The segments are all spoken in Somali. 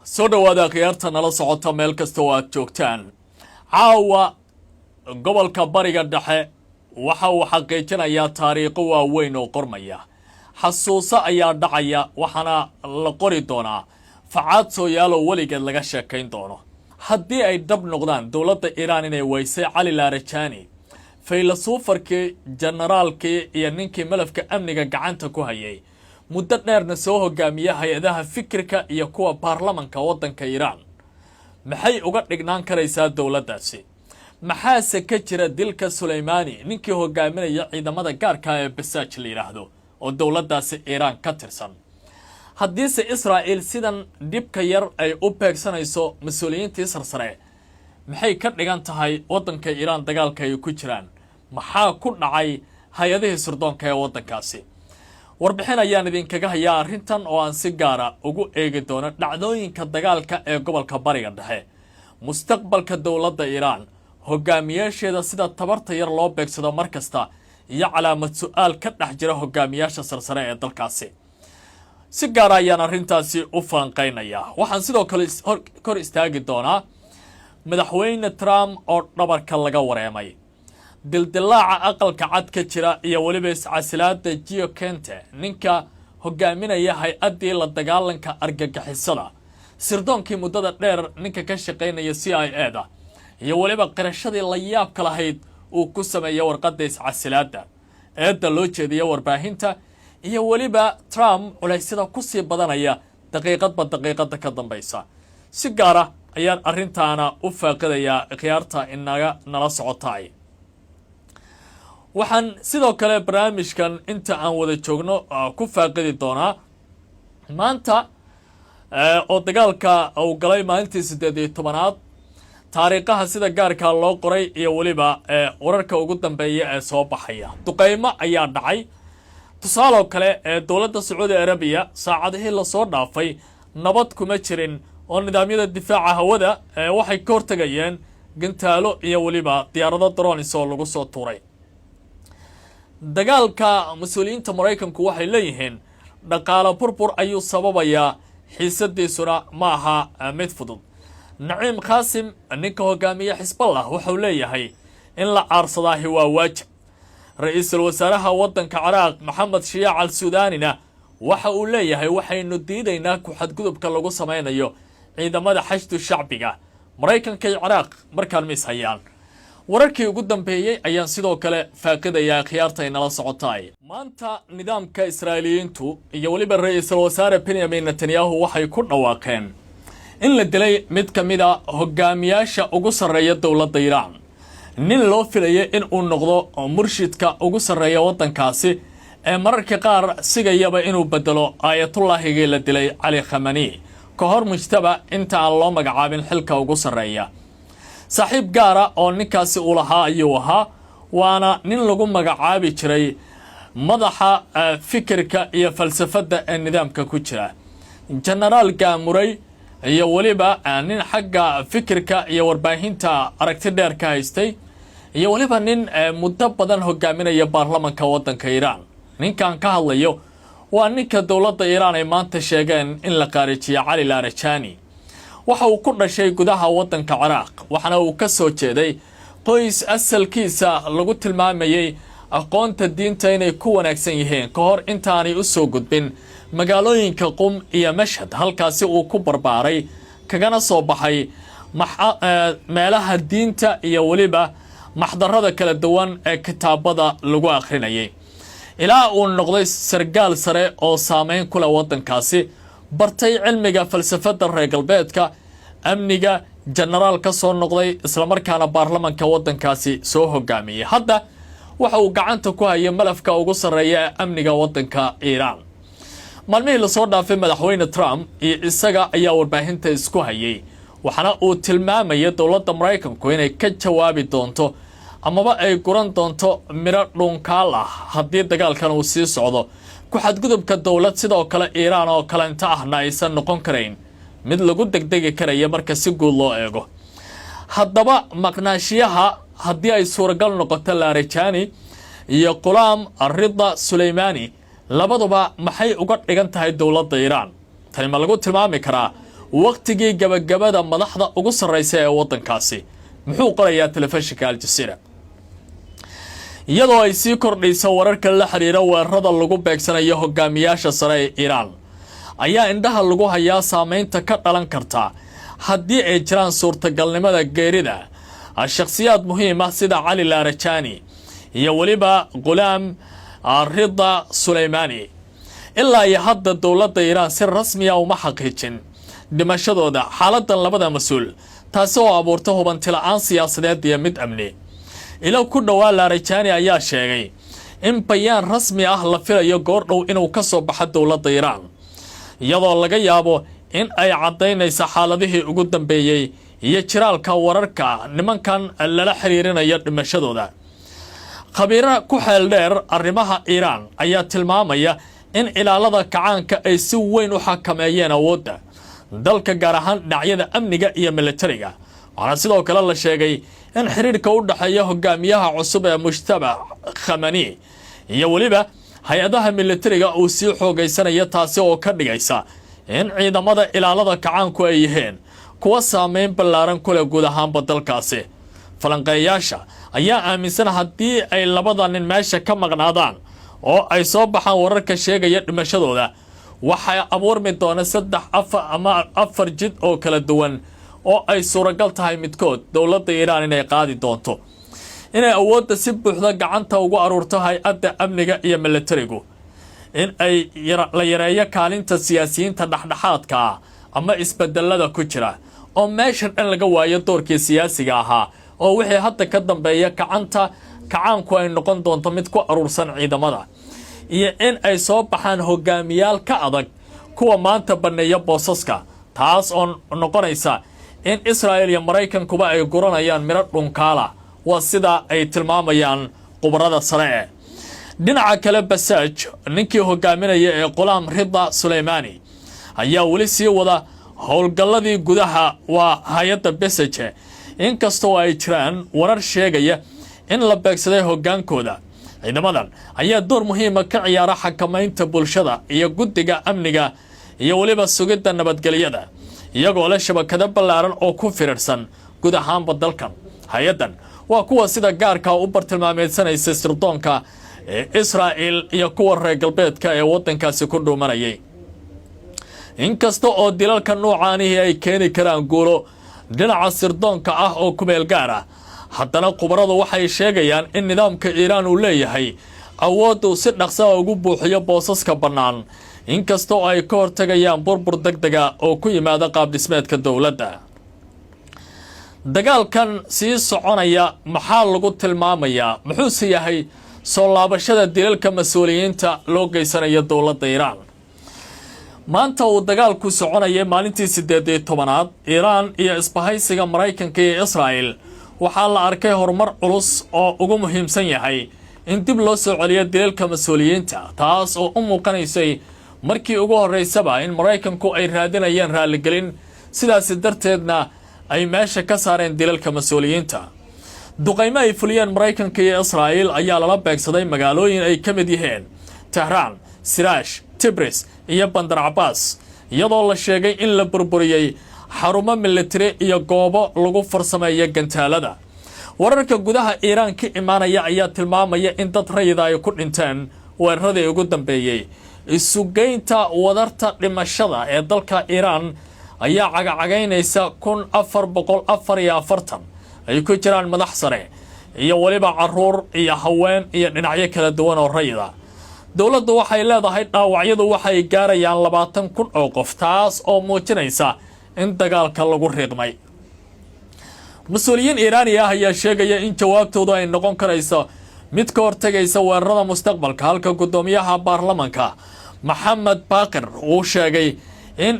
soo dhawaada khiyaarta nala socota meel kasta oo aad joogtaan. Caawa gobolka Bariga Dhexe waxa uu xaqiijinayaa taariikho waaweyn oo qormaya. Xasuuso ayaa dhacaya waxaana la qori doonaa facaad soo yaalo weligeed laga sheekayn doono. Haddii ay dab noqdaan dowladda Iiraan inay weysay Cali Laarajani, faylasuufarkii generaalkii iyo ninkii malafka amniga gacanta ku hayay muddo dheerna soo hogaamiya hay-adaha fikirka iyo kuwa baarlamanka waddanka Iiraan. Maxay uga dhignaan karaysaa dowladdaasi? maxaase ka jira dilka Suleymani ninkii hogaaminaya ciidamada gaarka ee Basaaj la yiraahdo oo dowladdaasi Iiraan ka tirsan? haddiise Israa'iil sidan dhibka yar ay u beegsanayso mas'uuliyiintii sarsare, maxay ka dhigan tahay waddanka Iiraan dagaalka ay ku jiraan? maxaa ku dhacay hay-adihii sirdoonka ee waddankaasi? warbixin ayaan idinkaga hayaa arrintan oo aan si gaara ugu eegi doono dhacdooyinka dagaalka ee gobolka Bariga Dhexe, mustaqbalka dowladda Iiraan, hogaamiyaasheeda sida tabarta yar loo beegsado markasta, iyo calaamad su'aal ka dhex jira hogaamiyaasha sarsare ee dalkaasi. si gaar ayaan arrintaasi u falanqaynayaa. waxaan sidoo kale kor istaagi doonaa madaxweyne Trump oo dhabarka laga wareemay, dildilaaca aqalka cad ka jira iyo weliba iscasilaada Gio Kente ninka hogaaminaya hay-addii la dagaalanka argagixisada, sirdoonkii muddada dheer ninka ka shaqaynaya CIA-da, iyo weliba qirashadii la yaabka lahayd uu ku sameeyay warqadda iscasilaada eedda loo jeediya warbaahinta, iyo weliba Trump culeysyada ku sii badanaya daqiiqadba daqiiqada ka dambaysa. si gaara ayaan arrintaana u faaqidayaa khiyaarta inaga nala socotay. waxaan sidoo kale barnaamijkan inta aan wada joogno ku faaqidi doonaa maanta oo dagaalka uu galay maalintii 18aad, taariikhaha sida gaarka loo qoray iyo weliba wararka ugu dambeeya ee soo baxaya. duqeymo ayaa dhacay. tusaale kale dowladda Sacuudi Arabiya saacadihii la soo dhaafay nabad kuma jirin oo nidaamyada difaaca hawada waxay ka hortagayeen gantaalo iyo weliba diyaarado drones oo lagu soo tuuray. dagaalka mas'uuliyiinta Mareykanku waxay leeyihiin dhaqaale burbur ayuu sababayaa, xiisadiisuna ma aha mid fudud. Naciim Qaasim ninka hogaamiya Xisballah wuxuu leeyahay in la aarsadaahi waa waajib. ra'iisul wasaaraha waddanka Ciraaq Maxamed Shiyaac al-Suudaanina waxa uu leeyahay waxaynu diidaynaa ku xadgudubka lagu sameynayo ciidamada xashdu shacbiga. Mareykanka iyo Ciraaq markaan mis hayaan. wararkii ugu dambeeyay ayaan sidoo kale faaqidayaa khiyaarta inala socotay. maanta nidaamka Israa'iiliyiintu iyo weliba ra'iisul wasaare Benjamin Netanyahu waxay ku dhawaaqeen in la dilay mid ka mid ah hogaamiyaasha ugu sarreeya dowladda Iiraan, nin loo filayay in uu noqdo murshidka ugu sarreeya waddankaasi ee mararka qaar sigayaba inuu bedelo aayatullaahigii la dilay Cali Khamenei ka hor mujtaba inta aan loo magacaabin xilka ugu sarreeya. saaxiib gaara oo ninkaasi uu lahaa ayuu ahaa, waana nin lagu magacaabi jiray madaxa fikirka iyo falsafada ee nidaamka ku jira. generaal Gaamurey iyo weliba nin xagga fikirka iyo warbaahinta aragti dheer ka haystay, iyo weliba nin muddo badan hogaaminaya baarlamanka waddanka Iiraan. ninkan ka hadlayo waa ninka dowladda Iiraan ay maanta sheegeen in la qaarijiyo Cali Laarajani. waxa uu ku dhashay gudaha waddanka Ciraaq, waxaana uu ka soo jeeday qoys asalkiisa lagu tilmaamayay aqoonta diinta inay ku wanaagsan yihiin ka hor intaanay u soo gudbin magaalooyinka Qum iyo Mashhad, halkaasi uu ku barbaaray kagana soo baxay meelaha diinta iyo weliba maxdarada kala duwan ee kitaabada lagu akhrinayay, ilaa uu noqday sargaal sare oo saameyn ku leh waddankaasi, bartay cilmiga falsafada reer galbeedka, amniga, generaal ka soo noqday, isla markaana baarlamanka waddankaasi soo hogaamiyay. hadda waxa uu gacanta ku hayay malafka ugu sarreeya ee amniga waddanka Iiraan. maalmihii la soo dhaafay madaxweyne Trump iyo isaga ayaa warbaahinta isku hayay, waxaana uu tilmaamayay dowladda Mareykanku inay ka jawaabi doonto amaba ay guran doonto miro dhunkaal ah haddii dagaalkan uu sii socdo. ku xadgudubka dowlad sidoo kale Iiraan oo kale inta ahna aysan noqon karayn mid lagu degdegi karaya marka si guud loo eego. haddaba maqnaashiyaha haddii ay suuragal noqoto Laarajani iyo Qulaam Ridda Suleymani labaduba maxay uga dhigan tahay dowladda Iiraan? tani ma lagu tilmaami karaa waqtigii gabagabada madaxda ugu sarreysa ee waddankaasi. muxuu qorayaa telefishinka Al Jazeera. iyadoo ay sii kordhayso wararka la xiriira weerarada lagu beegsanayo hogaamiyaasha sare ee Iiraan ayaa indhaha lagu hayaa saameynta ka dhalan karta haddii ay jiraan suurtagalnimada geerida shakhsiyaad muhiim ah sida Cali Laarajani iyo waliba Ghulam Rida Suleymani. ilaa iyo hadda dowladda Iiraan si rasmi ah uma xaqiijin dhimashadooda xaaladan labada mas'uul, taasi oo abuurta hubanti la'aan siyaasadeed iyo mid amni. ilo ku dhawaa Laarajani ayaa sheegay in bayaan rasmi ah la filayo goordhow inuu ka soo baxo dowladda Iiraan, iyadoo laga yaabo in ay cadaynayso xaaladihii ugu dambeeyay iyo jiraalka wararka nimankan lala xiriirinayo dhimashadooda. khabiiro ku xeel dheer arrimaha Iiraan ayaa tilmaamaya in ilaalada kacaanka ay si weyn u xakameeyeen awoodda dalka, gaar ahaan dhinacyada amniga iyo militariga. waxaana sidoo kale la sheegay in xiriirka u dhaxeeya hogaamiyaha cusub ee Mujtaba Khamenei iyo waliba hay-adaha militariga uu sii xoogaysanayo, taasi oo ka dhigaysa in ciidamada ilaalada kacaanku ay yihiin kuwa saameyn ballaaran ku leh guud ahaanba dalkaasi. falanqeeyaasha ayaa aaminsan haddii ay labada nin meesha ka maqnaadaan oo ay soo baxaan wararka sheegaya dhimashadooda, waxay abuurmi doona 3 ama 4 jid oo kala duwan oo ay suuragal tahay midkood dowladda Iiraan inay qaadi doonto inay awoodda si buuxda gacanta ugu aruurto hay-adda amniga iyo militarigu, in ay la yareeyo kaalinta siyaasiyiinta dhexdhexaadka ah ama isbedelada ku jira, oo meeshan dhan laga waayo doorkii siyaasiga ahaa, oo wixii hadda ka dambeeya kacaanku ay noqon doonto mid ku aruursan ciidamada, iyo in ay soo baxaan hogaamiyaal ka adag kuwa maanta baneeya boosaska, taas oo noqonaysa in Israel iyo Maraykankuba ay guranayaan miro dhunkaala. waa sida ay tilmaamayaan qubarada sare. dhinaca kale, Basaaj ninkii hogaaminaya ee Ghulam Rida Suleymani ayaa weli sii wada howlgalladii gudaha waa hay'adda Basaaj, inkastoo ay jiraan warar sheegaya in la beegsaday hogaankooda. ciidamadan ayaa door muhiima ka ciyaara xakamaynta bulshada iyo guddiga amniga iyo waliba sugidda nabadgelyada, iyagoo leh shabakado ballaaran oo ku firirsan guud ahaanba dalkan. hay-addan waa kuwa sida gaarka u bartilmaameedsanaysa sirdoonka ee Israel iyo kuwa reer galbeedka ee waddankaasi ku dhuumanayay. inkasta oo dilalka noocaanihi ay keeni karaan guulo dhinaca sirdoonka ah oo ku meel gaar ah, haddana khubaradu waxay sheegayaan in nidaamka Iiraan uu leeyahay awood uu si dhaqso ah ugu buuxiyo boosaska bannaan, inkasta oo ay ka hortagayaan burbur degdega oo ku yimaada qaab dhismeedka dowladda. dagaalkan sii soconaya maxaa lagu tilmaamayaa, muxuuse yahay soo laabashada dilalka mas'uuliyiinta loo geysanayo dowladda Iiraan? maanta uu dagaalku soconayay maalintii 18aad, Iiraan iyo isbahaysiga Maraykanka iyo Israel waxaa la arkay horumar culus oo ugu muhiimsan yahay in dib loo soo celiyo dilalka mas'uuliyiinta, taas oo u muuqanaysay markii ugu horeysaba in Maraykanku ay raadinayaan raaligelin, sidaas darteedna ay meesha ka saareen dilalka mas'uuliyiinta. duqaymo ay fuliyeen Maraykanka iyo Israel ayaa lala beegsaday magaalooyin ay ka mid yihiin Tehran, Siraash, Tibris iyo Bandar Abbas, iyadoo la sheegay in la burburiyay xarumo militari iyo goobo lagu farsameeyo gantaalada. wararka gudaha Iiraan ka imaanaya ayaa tilmaamaya in dad rayida ay ku dhinteen weeraradii ugu dambeeyay. isugeynta wadarta dhimashada ee dalka Iiraan ayaa cagacagaynaysa 1444 ay ku jiraan madax sare iyo waliba caruur iyo haween iyo dhinacyo kala duwan oo rayida. dowladdu waxay leedahay dhaawacyadu waxay gaarayaan 20,000 oo qof, taas oo muujinaysa in dagaalka lagu riiqmay. mas-uuliyiin Iiraani ah ayaa sheegaya in jawaabtoodu ay noqon karayso mid ka hortagaysa weerarada mustaqbalka, halka gudoomiyaha baarlamaanka Maxamed Baaqir uu sheegay in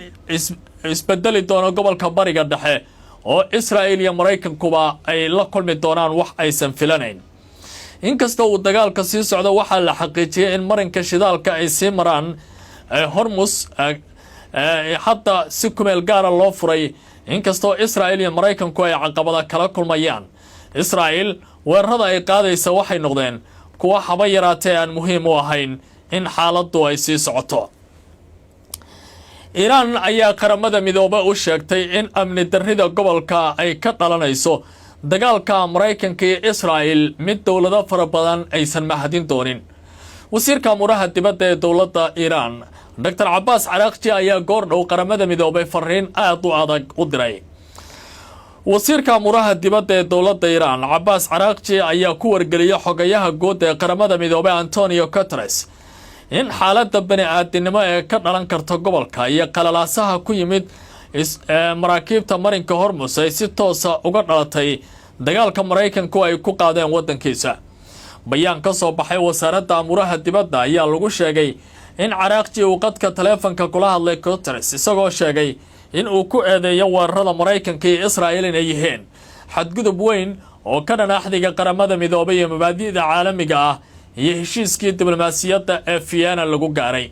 isbedeli doono gobolka bariga dhexe oo Israel iyo Maraykankuba ay la kulmi doonaan wax aysan filanayn. inkastoo uu dagaalka sii socdo, waxaa la xaqiijiyay in marinka shidaalka ay sii maraan Hormuz hadda si kumeel gaara loo furay, inkastoo Israel iyo Maraykanku ay caqabada kala kulmayaan. Israel weerarada ay qaadaysa waxay noqdeen kuwa haba yaraatee aan muhiim u ahayn in xaaladdu ay sii socoto. iiraan ayaa qaramada midoobay u sheegtay in amni darrida gobolka ay ka dhalanayso dagaalka Maraykanka iyo Israa'iil mid dowlado fara badan aysan mahadin doonin. wasiirka amuraha dibadda ee dowladda Iiraan Dr. Abbas Araghchi ayaa goor dhow qaramada midoobay fariin aad u adag u diray. wasiirka amuraha dibadda ee dowladda Iiraan Abbas Araghchi ayaa ku wargeliyay xogayaha guud ee qaramada midoobay Antonio Guterres in xaaladda bani'aadinimo ee ka dhalan karta gobolka iyo qalalaasaha ku yimid maraakiibta marinka Hormuz ay si toos ah uga dhalatay dagaalka Maraykanku ay ku qaadeen wadankiisa. bayaan ka soo baxay wasaaradda amuraha dibadda ayaa lagu sheegay in Araghchi uu qadka taleefanka kula hadlay Guterres isagoo sheegay in uu ku eedeeyo weerarada Maraykanka iyo Israa'iil inay yihiin xadgudub weyn oo ka dhan axdiga qaramada midoobay iyo mabaadi'da caalamiga ah iyo heshiiskii diblomaasiyadda ee Vienna lagu gaaray.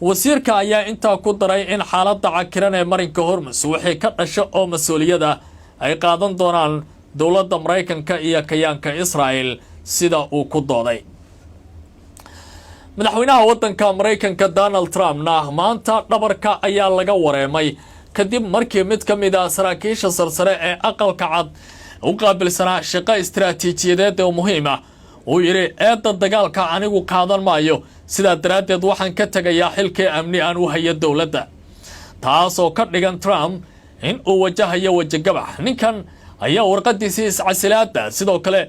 wasiirka ayaa intaa ku daray in xaaladda cakiran ee marinka Hormuz wixii ka dhasho oo mas'uuliyada ay qaadan doonaan dowladda Maraykanka iyo kayaanka Israa'iil sida uu ku dooday. madaxweynaha wadanka Maraykanka Donald Trump maanta dhabarka ayaa laga wareemay kadib markii mid ka mid ah saraakiisha sarsare ee aqalka cad u qaabilsanaa shaqo istiraatiijiyadeed oo muhiim ah uu yiri eedda dagaalka anigu qaadan maayo sidaa daraaddeed waxaan ka tagayaa xilkii amni aan u hayo dowladda, taasoo ka dhigan Trump in uu wajahayo wajigabax. ninkan ayaa warqadiisii iscasilaadda sidoo kale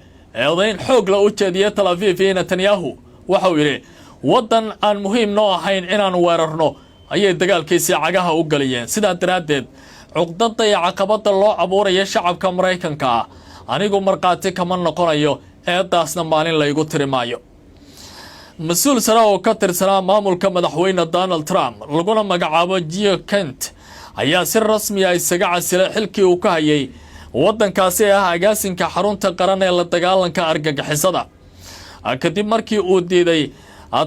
eedayn xoog la u jeediyay Tel Aviv iyo Netanyahu waxa uu yiri wadan aan muhiim noo ahayn inaan weerarno ayay dagaalkiisii cagaha u galiyeen, sidaa daraaddeed cuqdada iyo caqabada loo abuurayo shacabka Maraykanka anigu marqaati kama noqonayo eedaasna maalin la igu tiri maayo. mas-uul sare oo ka tirsanaa maamulka madaxweyne Donald Trump laguna magacaabo Gio Kent ayaa si rasmi ah isaga casilay xilkii uu ka hayay wadankaasi ah agaasinka xarunta qaran ee la dagaalanka argagixisada kadib markii uu diiday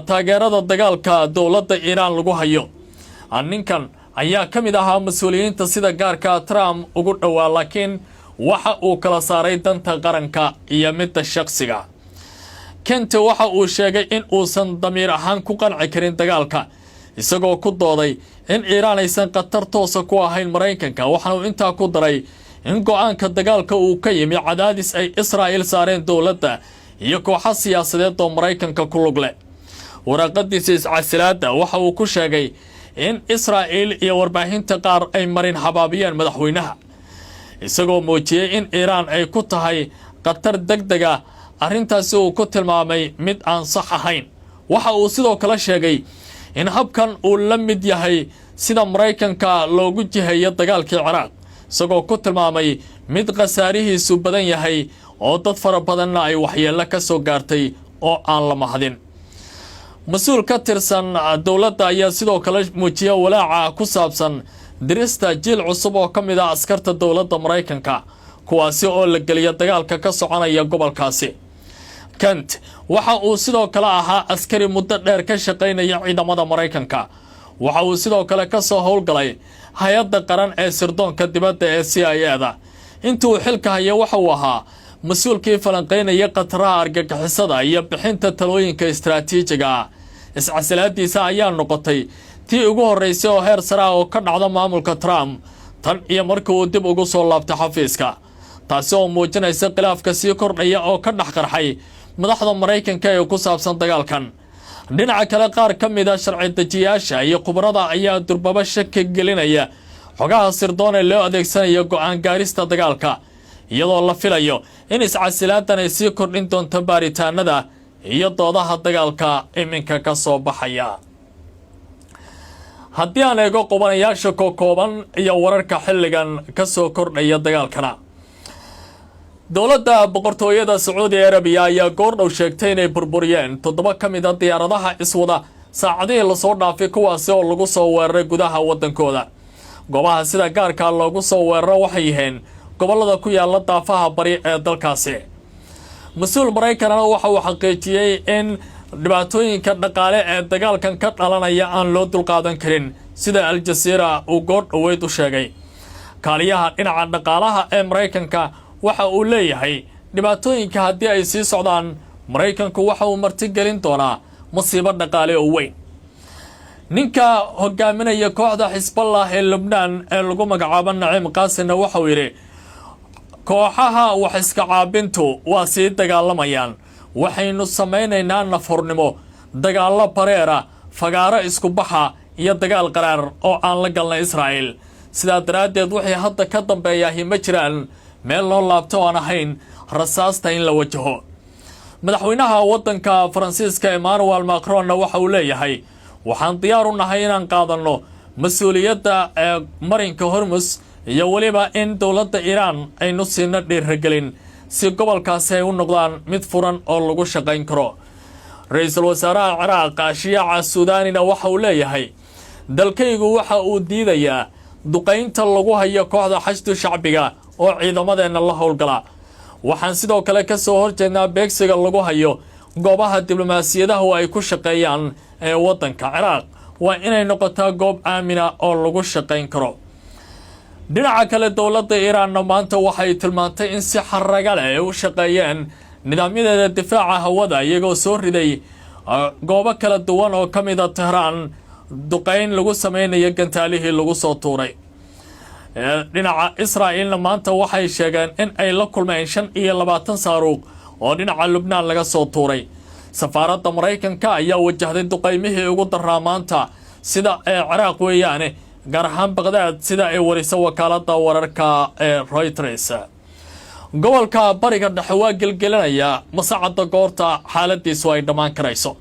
taageerada dagaalka dowladda Iiraan lagu hayo. ninkan ayaa ka mid ahaa mas-uuliyiinta sida gaarka Trump ugu dhowaa, laakiin waxa uu kala saaray danta qaranka iyo midda shakhsiga. Kent waxa uu sheegay in uusan damiir ahaan ku qanci karin dagaalka, isagoo ku dooday in Iiraan aysan qatar toosa ku ahayn Maraykanka. waxaana uu intaa ku daray in go'aanka dagaalka uu ka yimi cadaadis ay Israa'iil saareen dowladda iyo kooxo siyaasadeed oo Maraykanka ku lug leh. waraqadiisa iscasilaadda waxa uu ku sheegay in Israa'iil iyo warbaahinta qaar ay marin habaabiyeen madaxweynaha, isagoo muujiyay in Iiraan ay ku tahay qatar degdeg ah. arrintaasi uu ku tilmaamay mid aan sax ahayn. waxa uu sidoo kale sheegay in habkan uu la mid yahay sida Maraykanka loogu jiheeyo dagaalkii Ciraaq, isagoo ku tilmaamay mid khasaarihiisu badan yahay oo dad fara badanna ay waxyeello ka soo gaartay oo aan la mahadin. mas-uul ka tirsan dowladda ayaa sidoo kale muujiyay walaaca ku saabsan dirista jiil cusub oo ka mid ah askarta dowladda Maraykanka kuwaasi oo la geliya dagaalka ka soconaya gobolkaasi. Kent waxa uu sidoo kale ahaa askari muddo dheer ka shaqaynaya ciidamada Maraykanka. waxa uu sidoo kale ka soo howlgalay hay'adda qaran ee sirdoonka dibadda ee CIA-da. intuu xilka haya waxa uu ahaa mas-uulkii falanqeynaya qataraha argagixisada iyo bixinta talooyinka istiraatiijiga ah. iscasilaadiisa ayaa noqotay tii ugu horeysay oo heer sare ah oo ka dhacda maamulka Trump tan iyo markii uu dib ugu soo laabtay xafiiska, taasi oo muujinaysa khilaafka sii kordhaya oo ka dhex qarxay madaxda Maraykanka ee ku saabsan dagaalkan. dhinaca kale qaar ka mid ah sharci dejiyaasha iyo khubarada ayaa durbaba shaki gelinaya xogaha sirdoon ee loo adeegsanayo go'aan gaarista dagaalka, iyadoo la filayo in iscasilaadan ay sii kordhin doonto baaritaanada iyo doodaha dagaalka iminka ka soo baxaya. haddii aan eego qubanayaasha kooban iyo wararka xilligan ka soo kordhaya dagaalkana, dowladda boqortooyada Sacuudi Arabiya ayaa goor dhow sheegtay inay burburiyeen 7 ka mid ah diyaaradaha iswada saacadihii la soo dhaafay kuwaasi oo lagu soo weeraray gudaha wadankooda. goobaha sida gaarka loogu soo weeraro waxay yihiin gobolada ku yaala daafaha bari ee dalkaasi. mas-uul Maraykanna waxa uu xaqiijiyay in dhibaatooyinka dhaqaale ee dagaalkan ka dhalanaya aan loo dulqaadan karin, sida Al Jazeera uu goor dhoweyd u sheegay. kaaliyaha dhinaca dhaqaalaha ee Maraykanka waxa uu leeyahay dhibaatooyinka haddii ay sii socdaan Maraykanku waxa uu martigelin doonaa musiibo dhaqaale oo weyn. ninka hogaaminaya kooxda xisballah ee lubnaan ee lagu magacaabo naciim qaasimna waxau yidhi kooxaha wax iska caabintu waa sii dagaalamayaan waxaynu samaynaynaa nafurnimo dagaallo bareera fagaaro isku baxa iyo dagaal qaraar oo aan la galnay Israa'iil sidaa daraaddeed wixii hadda ka dambeeya ma jiraan meel loo laabto aan ahayn rasaasta in la wajaho madaxweynaha waddanka Faransiiska Emmanuel Macron waxa uu leeyahay waxaan diyaar u nahay inaan qaadano mas'uuliyadda marinka Hormuz iyo waliba in dawladda Iran aynu siino dhiirigelin si gobolkaasi ay u noqdaan mid furan oo lagu shaqayn karo ra'iisul wasaaraha Ciraaq Shiica Suudaanina waxa uu leeyahay dalkaygu waxa uu diidayaa duqaynta lagu hayo kooxda xashdu shacbiga oo ciidamadeena la howlgala waxaan sidoo kale ka soo horjeednaa beegsiga lagu hayo goobaha diblomaasiyadaha ay ku shaqeeyaan ee waddanka Ciraaq waa inay noqotaa goob aamina oo lagu shaqayn karo dhinaca kale dawladda Iran maanta waxay tilmaantay in si xaraga leh ay u shaqeeyeen nidaamyada difaaca hawada iyagoo soo riday goobo kala duwan oo ka mid ah Tehran duqayn lagu sameeyay gantaalihii lagu soo tuuray dhinaca Israa'iilna maanta waxay sheegeen in ay la kulmeen 25 saaruuq oo dhinaca Lubnaan laga soo tuuray safaaradda Mareykanka ayaa wajahday duqaymihii ugu daraa maanta sida Ciraaq weeyaane gaar ahaan Baghdad sida ay warisay wakaaladda wararka ee Reuters gobolka bariga dhexe waa gelgelinaya mas'aacada goorta xaaladiisu ay dhamaan karayso